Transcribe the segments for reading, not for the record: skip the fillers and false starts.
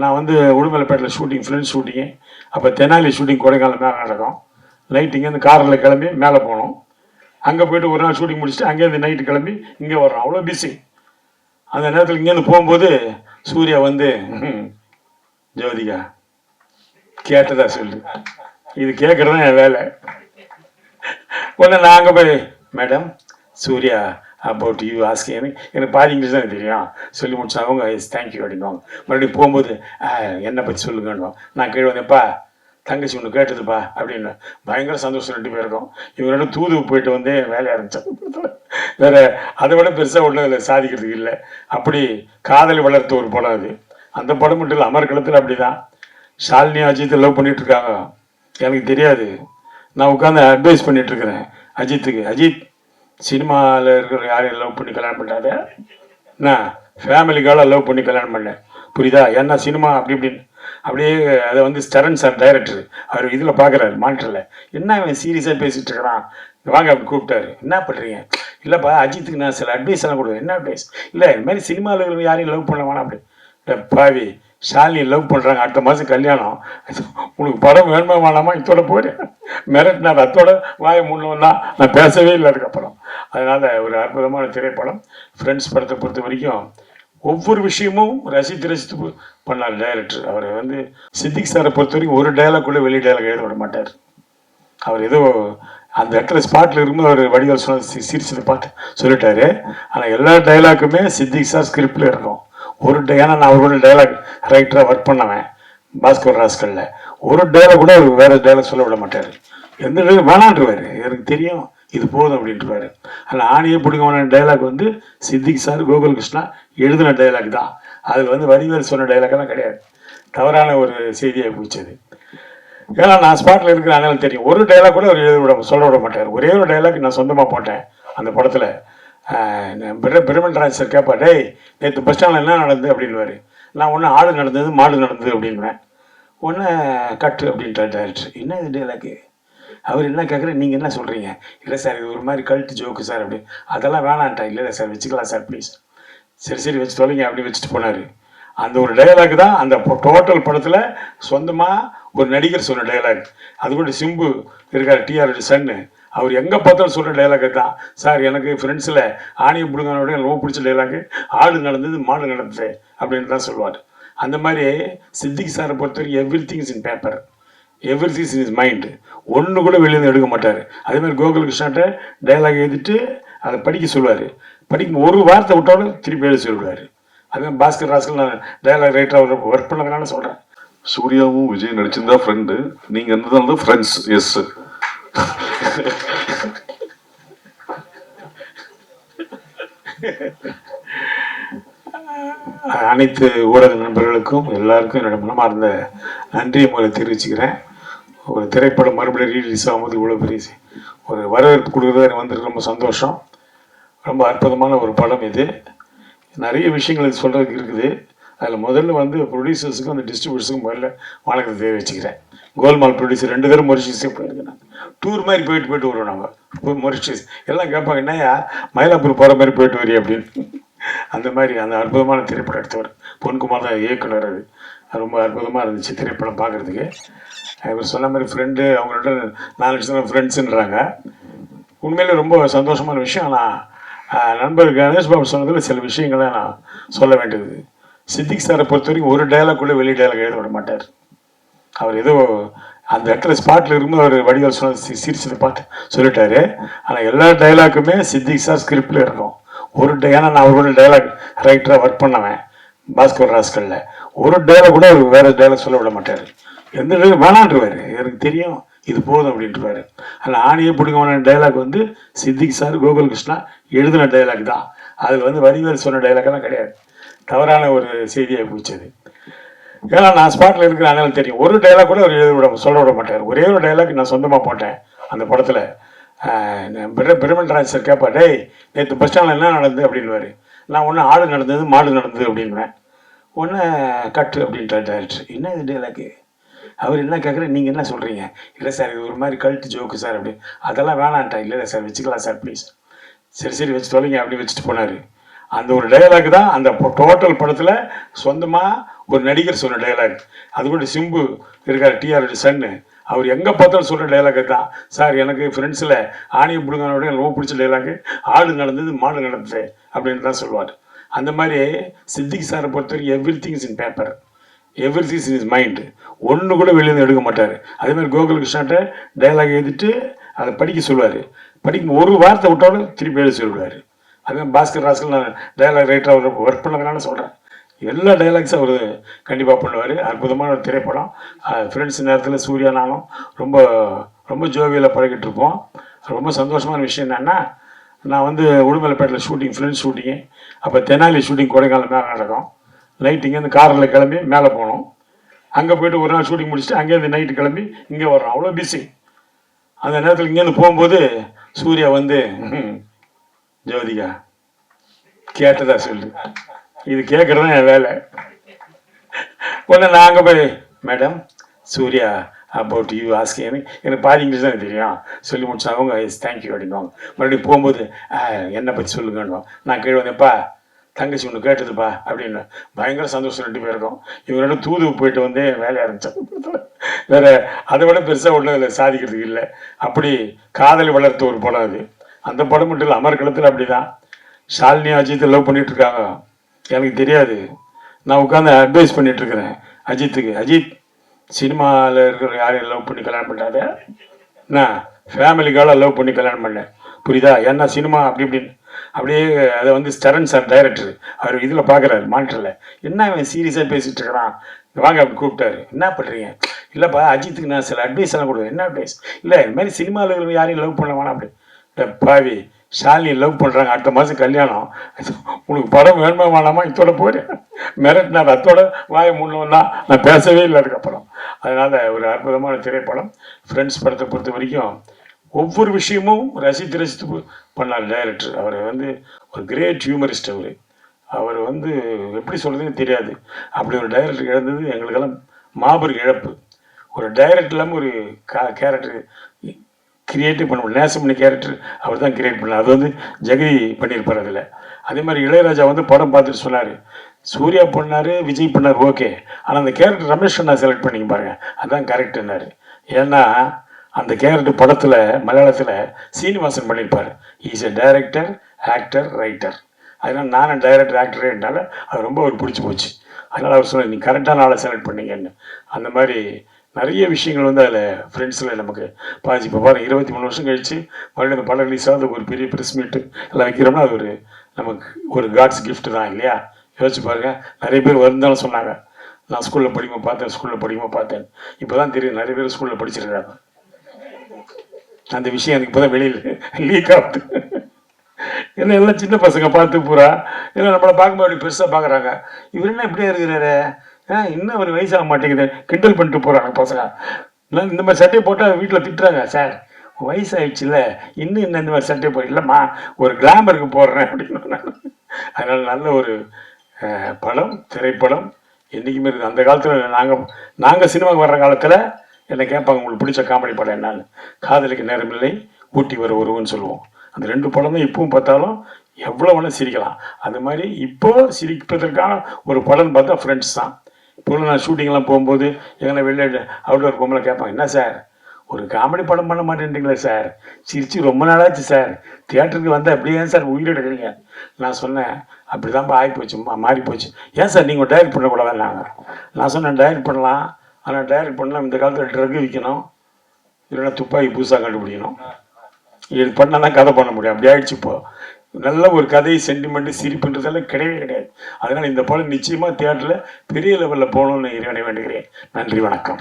நான் வந்து உடுமலைப்பேட்டில் shooting, friends shooting. அப்போ தெனாலி ஷூட்டிங் கொடைக்கானல் மேலே நடக்கும். நைட்டு இங்கேருந்து காரில் கிளம்பி மேலே போனோம். அங்கே போய்ட்டு ஒரு நாள் ஷூட்டிங் முடிச்சுட்டு அங்கேருந்து நைட்டு கிளம்பி இங்கே வர்றோம். அவ்வளோ பிஸி. அந்த நேரத்தில் இங்கேருந்து போகும்போது சூர்யா வந்து, ஜோதிகா கேட்டதா சொல்லு, இது கேட்குறது தான் என் வேலை. உடனே நாங்கள் போய், madam Surya about you asking, எனக்கு பாதி இங்கிலீஷ் தான் தெரியும், சொல்லி முடிச்சா அவங்க தேங்க்யூ அப்படின்வாங்க. மறுபடியும் போகும்போது என்னை பற்றி சொல்லுங்கன்னுவோம். நான் கீழே வந்தேன்ப்பா, தங்கச்சி ஒன்று கேட்டதுப்பா அப்படின்னு. பயங்கர சந்தோஷம் 2 பேருக்கும். இவரோட தூது போயிட்டு வந்து வேலையை ஆரம்பித்தேன். வேற அதை விட பெருசாக ஒன்றும் அதில் சாதிக்கிறதுக்கு இல்லை. அப்படி காதலி வளர்த்த ஒரு படம் அது. அந்த படம் மட்டும் இல்லை, அமர்கலத்தில் அப்படி தான். ஷாலினி அஜித்தை லவ் பண்ணிட்டு இருக்காங்க. எனக்கு தெரியாது. நான் உட்காந்து அட்வைஸ் பண்ணிட்டு இருக்கிறேன் அஜித்துக்கு. அஜித், சினிமாவில் இருக்கிற யாரையும் லவ் பண்ணி கல்யாணம் பண்ணாத, நான் ஃபேமிலிக்காக லவ் பண்ணி கல்யாணம் பண்ணேன், புரியுதா? ஏன்னா சினிமா அப்படி இப்படின்னு. அப்படியே அதை வந்து ஸ்டரன் சார் டைரக்டர் அவர் இதில் பார்க்குறாரு மானிட்டரில். என்ன அவன் சீரியஸாக பேசிகிட்டு இருக்கிறான், வாங்க அப்படி கூப்பிட்டாரு. என்ன பண்ணுறீங்க? இல்லைப்பா அஜித்துக்கு நான் சில அட்வைஸ் எல்லாம் கொடுக்குறேன். என்ன அட்வைஸ்? இல்லை இந்த மாதிரி சினிமாவில் இருக்கிற யாரையும் லவ் பண்ண வேணாம் அப்படி. பாவி, ஷாலினி லவ் பண்ணுறாங்க, அடுத்த மாதம் கல்யாணம், உனக்கு படம் வேணுமா வேணாமா, இதோட போயிடு மிரட்டினார். அத்தோட வாயை முன்னோன்னா நான் பேசவே இல்லை அதுக்கப்புறம். அதனால் ஒரு அற்புதமான திரைப்படம். ஃப்ரெண்ட்ஸ் படத்தை பொறுத்த வரைக்கும் ஒவ்வொரு விஷயமும் ரசித்து பண்ணார் டைரக்டர். அவர் வந்து சித்திக் சாரை பொறுத்த வரைக்கும் ஒரு டைலாக் கூட வெளி டைலாக் எழுத விட மாட்டார். அவர் ஏதோ அந்த இடத்துல ஸ்பாட்டில் இருக்கும்போது அவர் வடிவால் சொன்ன சிரிச்சதை பார்த்து சொல்லிட்டாரு. ஆனால் எல்லா டைலாக்குமே சித்திக் சார் ஸ்கிரிப்டில் இருக்கும். ஏன்னா நான் அவரோட டைலாக் ரைட்டராக ஒர்க் பண்ணவேன் பாஸ்கர் ராஸ்கல்ல. ஒரு டைலாக் கூட அவர் வேற டைலாக் சொல்ல விட மாட்டார். எந்த டைலாக் வேணான்றவார், எனக்கு தெரியும் இது போதும் அப்படின்ட்டுவாரு. அதில் ஆணியே பிடிக்கமான டைலாக் வந்து சித்திக் சார் கோகுல் கிருஷ்ணா எழுதின டைலாக் தான். அதில் வந்து வடிவேல் சொன்ன டைலாக்கெல்லாம் கிடையாது. தவறான ஒரு செய்தியாக போச்சது. ஏன்னா நான் ஸ்பாட்டில் இருக்கிற அதனால தெரியும். ஒரு டைலாக் கூட அவர் சொல்ல விட மாட்டார். ஒரே ஒரு டைலாக் நான் சொந்தமாக போட்டேன் அந்த படத்தில். பிரமன்ராஜ் சார் கேட்பா, டேய் நேற்று பஸ் ஸ்டாண்டில் என்ன நடந்தது அப்படின்வாரு. நான் ஒன்று ஆடு நடந்தது மாடு நடந்தது அப்படின்வேன். ஒன்று கட்டு அப்படின்ட்டு டைரக்டர். என்ன இது டைலாக்கு? அவர் என்ன கேட்குறேன், நீங்கள் என்ன சொல்கிறீங்க? இல்லை சார் இது ஒரு மாதிரி கல்ட்டு ஜோக்கு சார் அப்படி. அதெல்லாம் வேணான்ட்டா. இல்லை சார் வச்சுக்கலாம் சார் ப்ளீஸ். சரி வச்சு தொலைங்க அப்படி வச்சுட்டு போனார். அந்த ஒரு டைலாக் தான் அந்த டோட்டல் படத்தில் சொந்தமாக ஒரு நடிகர் சொன்ன டைலாக். அது கூட சிம்பு இருக்கார், டிஆர் சன்னு, அவர் எங்கே பார்த்தாலும் சொல்கிற டைலாக் தான். சார் எனக்கு ஃப்ரெண்ட்ஸில் ஆணியை பிடுங்கானோட எனக்கு ரொம்ப பிடிச்ச டைலாக்கு ஆடு நடந்தது மாடு நடந்தது அப்படின்னு தான் சொல்லுவார். அந்த மாதிரி சித்திக் சாரை பொறுத்தவரைக்கும் every things in paper, every things in is mind. ஒன்று கூட வெளியே எடுக்க மாட்டார். அதே மாதிரி கோகுல் கிருஷ்ணாட்ட டைலாக் எழுதிட்டு அதை படிக்க சொல்லுவார். படிக்கும் ஒரு வார்த்தை விட்டாலும் திருப்பி எழுத சொல்லுவார். அதுமாதிரி பாஸ்கர் ராஸ்கல் நான் டைலாக் ரைட்டராக ஒர்க் பண்ணதுனால சொல்கிறேன். சூர்யாவும் விஜய் நடிச்சிருந்தா ஃப்ரெண்டு, நீங்கள் இருந்ததால ஃப்ரெண்ட்ஸ். எஸ் அனைத்து ஊடக நண்பர்களுக்கும் எல்லாருக்கும் என்னோட மனமார்ந்த நன்றியை மூலம் தெரிவிச்சுக்கிறேன். ஒரு திரைப்படம் மறுபடியும் ரீலீஸ் ஆகும்போது இவ்வளோ பெரிய ஒரு வரவேற்பு கொடுக்குறது எனக்கு வந்து ரொம்ப சந்தோஷம். ரொம்ப அற்புதமான ஒரு படம் இது. நிறைய விஷயங்கள் இது சொல்கிறதுக்கு இருக்குது. அதில் முதல்ல வந்து ப்ரொடியூசர்ஸுக்கும் அந்த டிஸ்ட்ரிபியூட்டர்ஸுக்கும் முதல்ல வணக்கத்தை தெரிவிச்சுக்கிறேன். கோல்மால் ப்ரொடியூசர் 2 பேரும் மொரிஷியஸே போயிருக்கேன். டூர் மாதிரி போயிட்டு வருவோம் நாங்கள் மொரிஷியஸ். எல்லாம் கேட்பாங்க, என்னையா மயிலாப்பூர் போகிற மாதிரி போயிட்டு வரி அப்படின்னு. அந்த மாதிரி அந்த அற்புதமான திரைப்படம் எடுத்தவர் பொன்குமார் தான் இயக்குனர். அது ரொம்ப அற்புதமாக இருந்துச்சு திரைப்படம் பார்க்குறதுக்கு. இவர் சொன்ன மாதிரி ஃப்ரெண்டு, அவங்கள்ட்ட 4 லட்சம் ஃப்ரெண்ட்ஸுன்றாங்க. உண்மையிலே ரொம்ப சந்தோஷமான விஷயம். ஆனால் நண்பர் கணேஷ் பாபு சொன்னதில் சில விஷயங்களை நான் சொல்ல வேண்டியது. சித்திக் சாரை பொறுத்த வரைக்கும் ஒரு டைலாக் கூட வெளி டைலாக் எழுத விட மாட்டார். அவர் ஏதோ அந்த இடத்துல ஸ்பாட்டில் இருக்கும்போது அவர் வடிவால் சொன்ன சிரிச்சதை பார்த்து சொல்லிட்டாரு. ஆனால் எல்லா டைலாக்குமே சித்திக் சார் ஸ்கிரிப்டில் இருக்கும். ஏன்னா நான் அவரோட டைலாக் ரைட்டராக ஒர்க் பண்ணவேன் பாஸ்கர் ராஸ்கல்ல. ஒரு டைலாக் கூட அவர் வேற டைலாக் சொல்ல விட மாட்டார். எந்த டைலாக் வேணான்றவார், எனக்கு தெரியும் இது போதும் அப்படின்ட்டுவார். அதில் ஆணியே பிடிக்கமான டைலாக் வந்து சித்திக் சார் கோகுல் கிருஷ்ணா எழுதின டைலாக் தான். அதில் வந்து வடிவேல் சொன்ன டைலாக்கெல்லாம் கிடையாது. தவறான ஒரு செய்தியாக போச்சது. ஏன்னா நான் ஸ்பாட்டில் இருக்கிற அதனால தெரியும். ஒரு டைலாக் கூட அவர் சொல்ல விட மாட்டார். ஒரே ஒரு டைலாக் நான் சொந்தமாக போட்டேன் அந்த படத்தில். பிரமன்ராஜ் சார் கேட்பா, டேய் நேற்று பஸ் ஸ்டாண்டில் என்ன நடந்தது அப்படின்வாரு. நான் ஒன்று ஆடு நடந்தது மாடு நடந்தது அப்படின்வேன். ஒன்று கட்டு அப்படின்ட்டு டைரக்டர். என்ன இது டைலாக்கு? அவர் என்ன கேட்குறேன், நீங்கள் என்ன சொல்கிறீங்க? இல்லை சார் இது ஒரு மாதிரி கல்ட்டு ஜோக்கு சார் அப்படி. அதெல்லாம் வேணான்ட்டா. இல்லை சார் வச்சுக்கலாம் சார் ப்ளீஸ். சரி வச்சு தொலைங்க அப்படி வச்சுட்டு போனார். அந்த ஒரு டைலாக் தான் அந்த டோட்டல் படத்தில் சொந்தமாக ஒரு நடிகர் சொன்ன டைலாக். அது கூட சிம்பு இருக்கார், டிஆர் சன்னு, அவர் எங்கே பார்த்தாலும் சொல்கிற டைலாக் தான். சார் எனக்கு ஃப்ரெண்ட்ஸில் ஆணியை பிடுங்கினோட எனக்கு ரொம்ப பிடிச்ச டைலாக்கு ஆடு நடந்தது மாடு நடந்தது அப்படின்னு தான் சொல்லுவார். அந்த மாதிரி சித்திக் சாரை பொறுத்தவரைக்கும் every things in paper, every things in is mind. ஒன்று கூட வெளியே எடுக்க மாட்டார். அதே மாதிரி கோகுலகிருஷ்ணாட்ட டைலாக் எழுதிட்டு அதை படிக்க சொல்லுவார். படிக்கும் ஒரு வார்த்தை விட்டாலும் திருப்பி எழுதி சொல்லுவார். அதே பாஸ்கர் ராஸ்கல் நான் டைலாக் ரைட்டராக அவர் ஒர்க் பண்ணதுனால சொல்கிறேன். எல்லா டைலாக்ஸும் அவர் கண்டிப்பாக பண்ணுவார். அற்புதமான ஒரு திரைப்படம். ஃப்ரெண்ட்ஸ் நேரத்தில் சூர்யா நானும் ரொம்ப ரொம்ப ஜோவியில் பழகிட்டு இருப்போம். ரொம்ப சந்தோஷமான விஷயம் என்னென்னா, நான் வந்து உடுமலைப்பேட்டில் ஷூட்டிங், ஃப்ரெண்ட்ஸ் ஷூட்டிங்கு. அப்போ தெனாலி ஷூட்டிங் கொடைக்கானல் மேலே நடக்கும். நைட்டு இங்கேருந்து காரில் கிளம்பி மேலே போனோம். அங்கே போய்ட்டு ஒரு நாள் ஷூட்டிங் முடிச்சுட்டு அங்கேருந்து நைட்டு கிளம்பி இங்கே வர்றோம். அவ்வளோ பிஸி. அந்த நேரத்தில் இங்கேருந்து போகும்போது சூர்யா வந்து ஜோதிகா கேட்டதா சொல்லு, இது கேட்குறது தான் என் வேலை. உடனே நாங்கள் போய் madam Surya about you asking, எனக்கு பாதி இங்கிலீஷ் தான் தெரியும் சொல்லி முடிச்சா அவங்க தேங்க்யூ அப்படின்வாங்க. மறுபடியும் போகும்போது என்னை பற்றி சொல்லுங்கன்னுவோம். நான் கீழே வந்தேன்ப்பா தங்கச்சி ஒன்று கேட்டதுப்பா அப்படின்னு பயங்கர சந்தோஷம் 2 பேருக்கும். இவரோட தூது போயிட்டு வந்து வேலையை ஆரம்பித்தேன். வேற அதை விட பெருசாக ஒன்றும் அதில் சாதிக்கிறதுக்கு இல்லை. அப்படி காதலி வளர்த்த ஒரு படம் அது. அந்த படம் மட்டும் இல்லை, அமர்கலத்தில் அப்படி தான் ஷாலினி அஜித்தை லவ் பண்ணிட்டு இருக்காங்க. எனக்கு தெரியாது. நான் உட்காந்து அட்வைஸ் பண்ணிட்டு இருக்கிறேன் அஜித்துக்கு. அஜித் சினிமாவில் இருக்கிற யாரையும் லவ் பண்ணி கல்யாணம் பண்ணாத, நான் ஃபேமிலிக்காக லவ் பண்ணி கல்யாணம் பண்ணேன், புரியுதா? ஏன்னா சினிமா அப்படி இப்படின்னு அப்படியே அதை வந்து ஸ்டரன் சார் டைரக்டர் அவர் இதில் பார்க்குறாரு மானிட்டரில். என்ன அவன் சீரியஸாக பேசிகிட்டு இருக்கிறான், வாங்க அப்படி கூப்பிட்டாரு. என்ன பண்ணுறீங்க? இல்லைப்பா அஜித்துக்கு நான் சில அட்வைஸ் எல்லாம் கொடுக்குறேன். என்ன அட்வைஸ்? இல்லை இந்த மாதிரி சினிமாவில் இருக்கிற யாரையும் லவ் பண்ண வேணாம் அப்படி. பாவி ஷாலினி லவ் பண்ணுறாங்க, அடுத்த மாதம் கல்யாணம், உனக்கு படம் வேணுமா வேணாமா இதோட போகிறேன் மிரட்டினார். அத்தோட வாயை முன்னோன்னா நான் பேசவே இல்லை அதுக்கப்புறம். அதனால் ஒரு அற்புதமான திரைப்படம். ஃப்ரெண்ட்ஸ் படத்தை பொறுத்த வரைக்கும் ஒவ்வொரு விஷயமும் ரசித்து பண்ணார் டைரக்டர். அவர் வந்து ஒரு கிரேட் ஹியூமரிஸ்ட். அவர் வந்து எப்படி சொல்கிறதுன்னு தெரியாது. அப்படி ஒரு டைரக்டர் இழந்தது எங்களுக்கெல்லாம் மாபெரும் இழப்பு. ஒரு டைரக்டர் இல்லாமல் ஒரு கேரக்டர் கிரியேட்டிவ் பண்ண முடியும். நேசமணி கேரக்டர் அவர் தான் கிரியேட் பண்ணார். அது வந்து ஜெகதி பண்ணியிருப்பார் அதில். அதே மாதிரி இளையராஜா வந்து படம் பார்த்துட்டு சொன்னார், சூர்யா பண்ணார், விஜய் பண்ணார், ஓகே, ஆனால் அந்த கேரக்டர் ரமேஷ் அண்ணா செலக்ட் பண்ணிங்க பாருங்க, அதுதான் கரெக்டுன்னாரு. ஏன்னா அந்த கேரக்டர் படத்தில் மலையாளத்தில் சீனிவாசன் பண்ணியிருப்பார். Is a director, actor, writer. அதனால் நானும் டைரக்டர் ஆக்டர்னால அது ரொம்ப அவர் பிடிச்சி போச்சு. அதனால் அவர் சொன்னார், நீங்கள் கரெக்டான ஆளை செலக்ட் பண்ணீங்கன்னு. அந்த மாதிரி நிறைய விஷயங்கள் வந்து அதில் ஃப்ரெண்ட்ஸில் நமக்கு பாதி. இப்போ பாருங்கள் 23 வருஷம் கழித்து மறுபடியும் அந்த படம் ரிலீஸ் ஆகுது, ஒரு பெரிய ப்ரெஸ் மீட்டு எல்லாம் வைக்கிறோம்னா அது ஒரு நமக்கு ஒரு காட்ஸ் கிஃப்ட் தான் இல்லையா? யோசிச்சு பாருங்கள். நிறைய பேர் வருந்தாலும் சொன்னாங்க, நான் ஸ்கூலில் படிக்கும்போது பார்த்தேன். இப்போ தான் தெரியும் நிறைய பேர் ஸ்கூலில் படிச்சிருக்காங்க. அந்த விஷயம் எனக்கு இப்போ தான் வெளியில் லீக் ஆகுது. ஏன்னா எல்லாம் சின்ன பசங்க பார்த்து பூரா ஏன்னா நம்மளை பார்க்கும்போது அப்படி பெருசாக பார்க்குறாங்க. இவர் என்ன இப்படியே இருக்கிறாரு, இன்னும் ஒரு வயசாக மாட்டேங்குது, கிண்டல் பண்ணிட்டு போகிறாங்க பசங்க. இந்த மாதிரி சட்டையை போட்டால் வீட்டில் திட்டுறாங்க, சார் வயசாகிடுச்சுல இன்னும் இந்த மாதிரி சட்டையை போய் இல்லைம்மா ஒரு கிளாமருக்கு போடுறேன் அப்படின்னு. அதனால் நல்ல ஒரு படம், திரைப்படம் என்றைக்குமே இருக்குது. அந்த காலத்தில் நாங்கள் சினிமாவுக்கு வர்ற காலத்தில் என்னை கேட்பாங்க, உங்களுக்கு பிடிச்ச காமெடி படம் என்னன்னு. காதலுக்கு நேரமில்லை, ஊட்டி வர ஒருவன்னு சொல்லுவோம். அந்த 2 படம் தான் இப்பவும் பார்த்தாலும் எவ்வளோ வேணால் சிரிக்கலாம். அது மாதிரி இப்போ சிரிப்பதற்கான ஒரு படம்னு பார்த்தா ஃப்ரெண்ட்ஸ் தான். இப்போ நான் ஷூட்டிங்லாம் போகும்போது எங்கன்னா வெளியே அவுட்டோர் போகும்போது கேட்பாங்க, என்ன சார் ஒரு காமெடி படம் பண்ண மாட்டேன்றீங்களே சார், சிரிச்சு ரொம்ப நாளாச்சு சார், தியேட்டருக்கு வந்து அப்படியே சார் உயிரிடுறீங்க. நான் சொன்னேன், அப்படி தான்ப்பா ஆகிப்போச்சு, மாறி போச்சு. ஏன் சார் நீங்கள் டைரக்ட் பண்ணக்கூடாதுன்னாங்க. நான் சொன்னேன், டைரக்ட் பண்ணலாம், ஆனால் டைரக்ட் பண்ணலாம் இந்த காலத்தில் ட்ரக் விற்கணும், இல்லைன்னா துப்பாக்கி புதுசாக கண்டுபிடிக்கணும், இது பண்ணால் தான் கதை பண்ண முடியும். அப்படி ஆயிடுச்சு. இப்போ நல்ல ஒரு கதை, சென்டிமெண்ட்டு, சிரிப்புன்றதெல்லாம் கிடையவே கிடையாது. அதனால் இந்த படம் நிச்சயமாக தியேட்டரில் பெரிய லெவலில் போகணும்னு இறைவனை வேண்டுகிறேன். நன்றி, வணக்கம்.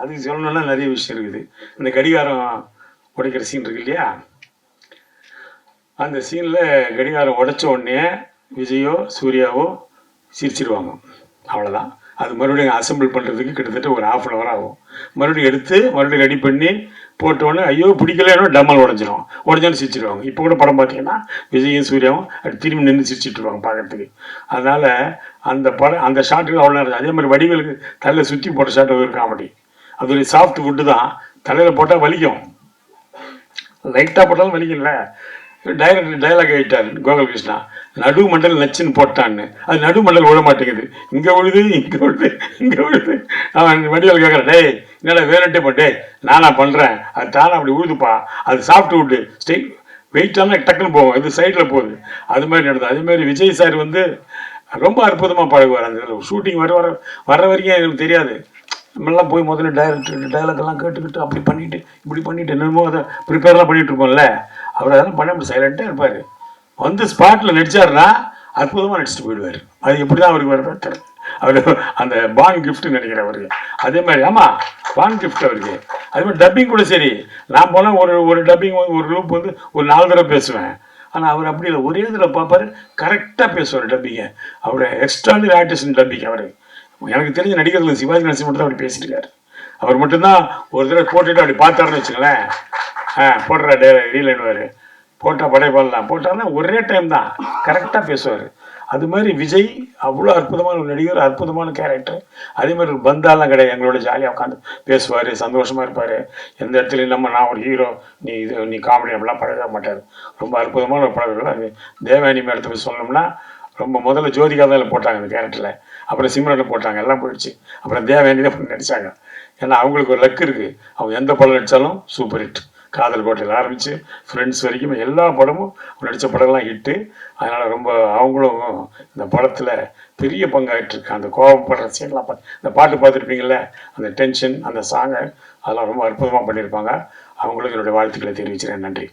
அது சொல்லணும்னா நிறைய விஷயம் இருக்குது. இந்த கடிகாரம் உடைக்கிற சீன் இருக்கு இல்லையா, அந்த சீனில் கடிகாரம் உடைச்ச உடனே விஜயோ சூர்யாவோ சிரிச்சிடுவாங்க, அவ்வளோதான். அது மறுபடியும் அசம்பிள் பண்ணுறதுக்கு கிட்டத்தட்ட ஒரு 1/2 hour ஆகும். மறுபடியும் எடுத்து மறுபடியும் ரெடி பண்ணி போட்டோன்னே ஐயோ பிடிக்கலன்னா டம்மல் உடஞ்சோன்னு சிரிச்சிடுவாங்க. இப்போ கூட படம் பார்த்தீங்கன்னா விஜயும் சூர்யாவும் அப்படி திரும்பி நின்று சிரிச்சிட்ருவாங்க பார்க்குறதுக்கு. அதனால் அந்த படம் அந்த ஷாட்டுக்கு அவ்வளோ நேரம். அதே மாதிரி வடிவேலுக்கு தலையில் சுற்றி போட்ட ஷாட் ஒரு காமெடி, அதோடைய சாஃப்ட் வுட்டு தான், தலையில் போட்டால் வலிக்கும், லைட்டாக போட்டாலும் வலிக்கும்ல. டைரக்டர் டைலாக் ஆகிட்டார் கோகுலகிருஷ்ணா, நடு மண்டல் நச்சுன்னு போட்டான்னு. அது நடு மண்டல் விழ மாட்டேங்குது, இங்கே விழுது இங்கே விழுது இங்கே விழுது. அவன் வடிவேல் கேட்குறான், டேய் என்னடா வேணுன்ட்டே போட்டே, நானா பண்ணுறேன், அது தானே அப்படி விழுதுப்பா, அது சாஃப்ட் வுட்டு, ஸ்டெய் வெயிட்டாலாம் டக்குன்னு போகும், இது சைடில் போகுது. அது மாதிரி நடந்தது. அதேமாதிரி விஜய் சார் வந்து ரொம்ப அற்புதமாக பழகுவார். அந்த ஷூட்டிங் வர வரைக்கும் எங்களுக்கு தெரியாது. நம்மளாம் போய் முதல்ல டைலாக்லாம் கேட்டுக்கிட்டு அப்படி பண்ணிட்டு இப்படி பண்ணிட்டு என்னமோ அதை ப்ரிப்பேர்லாம் பண்ணிட்டு இருப்போம்ல. அவர் அதெல்லாம் பண்ண அப்படி சைலண்ட்டாக இருப்பார். வந்து ஸ்பாட்டில் நடிச்சாருன்னா அற்புதமாக நடிச்சுட்டு போயிடுவார். அது எப்படி தான் அவருக்கு வர அவர் அந்த பான் கிஃப்ட்னு நினைக்கிறேன் அவருக்கு. அதே மாதிரி ஆமாம், பான் கிஃப்ட் அவருக்கு. அதே மாதிரி டப்பிங் கூட சரி, நான் போனால் ஒரு டப்பிங் ஒரு லூப் வந்து ஒரு 4 தடவை பேசுவேன். ஆனால் அவர் அப்படி இல்லை, ஒரே இதில் பார்ப்பாரு, கரெக்டாக பேசுவார் டப்பிங்க. அவர் எக்ஸ்ட்ராடினரி ஆர்டிஸ்ட் டப்பிங். அவர் எனக்கு தெரிஞ்ச நடிகர்கள் சிவாஜி கணேசன் மட்டும் தான் அப்படி பேசியிருக்காரு. அவர் மட்டும்தான் ஒரு தடவை போட்டுட்டு அப்படி பார்த்தாருன்னு வச்சுங்களேன், போடுற ரீலைன்வார் போட்டால் படைப்பாடலாம் போட்டார்னா ஒரே டைம் தான் கரெக்டாக பேசுவார். அது மாதிரி விஜய் அவ்வளோ அற்புதமான ஒரு நடிகர், அற்புதமான கேரக்டர். அதே மாதிரி ஒரு பந்தாலாம் கிடையாது, எங்களோட ஜாலியாக உட்காந்து பேசுவார், சந்தோஷமாக இருப்பார். எந்த இடத்துலையும் நான் ஒரு ஹீரோ, நீ காமெடி அப்படிலாம் பழக மாட்டார். ரொம்ப அற்புதமான ஒரு பழக்கம். அது தேவயானி மேடத்தை போய் சொன்னோம்னா, ரொம்ப முதல்ல ஜோதிகா தான் போட்டாங்க அந்த கேரக்டரில், அப்புறம் சிம்ரனை போட்டாங்க, எல்லாம் போயிடுச்சு. அப்புறம் தேவயானி தான் நடித்தாங்க. ஏன்னா அவங்களுக்கு ஒரு லக் இருக்குது, அவங்க எந்த படம் நடித்தாலும் சூப்பர் ஹிட். காதல் கோட்டையில் ஆரம்பித்து ஃப்ரெண்ட்ஸ் வரைக்கும் எல்லா படமும் நடித்த படம்லாம் ஹிட்டு. அதனால் ரொம்ப அவங்களும் இந்த படத்தில் பெரிய பங்காயிட்டிருக்கு. அந்த கோபப்படுற சீன்லாம் இந்த பாட்டு பார்த்துருப்பீங்கள்ல, அந்த டென்ஷன், அந்த சாங்கை, அதெல்லாம் ரொம்ப அற்புதமாக பண்ணியிருப்பாங்க. அவங்களுக்கு என்னுடைய வாழ்த்துக்களை தெரிவிக்கிறேன். நன்றி.